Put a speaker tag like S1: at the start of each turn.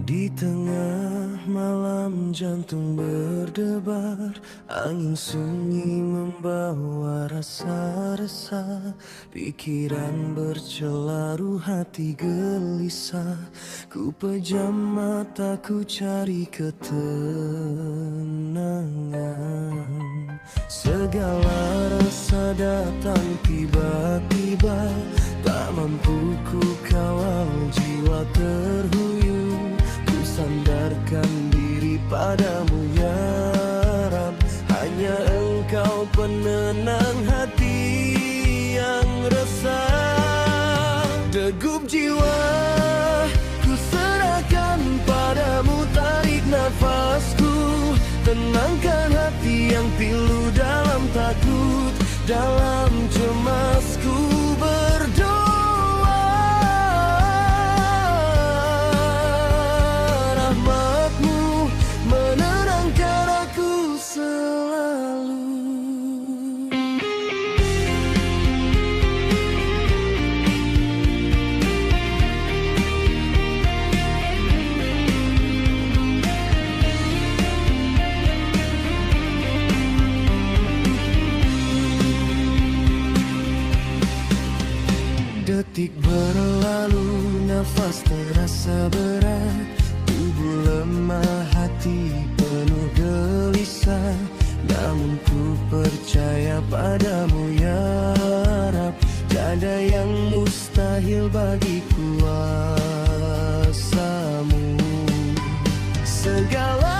S1: Di tengah malam jantung berdebar, angin sunyi membawa rasa resah, pikiran bercelaru, hati gelisah. Ku pejam mataku cari ketenangan. Segala rasa datang tiba-tiba, tak mampu ku kawal jiwa terhuyung. Sandarkan diri padamu ya Rab, hanya Engkau penenang hati yang resah. Degup jiwa ku serahkan padamu, tarik nafasku, tenangkan hati yang pilu dalam takut, dalam cemasku berdoa. Detik berlalu, nafas terasa berat, tubuh lemah, hati penuh gelisah. Namun ku percaya padamu ya Rab, tiada yang mustahil bagi kuasamu. Segala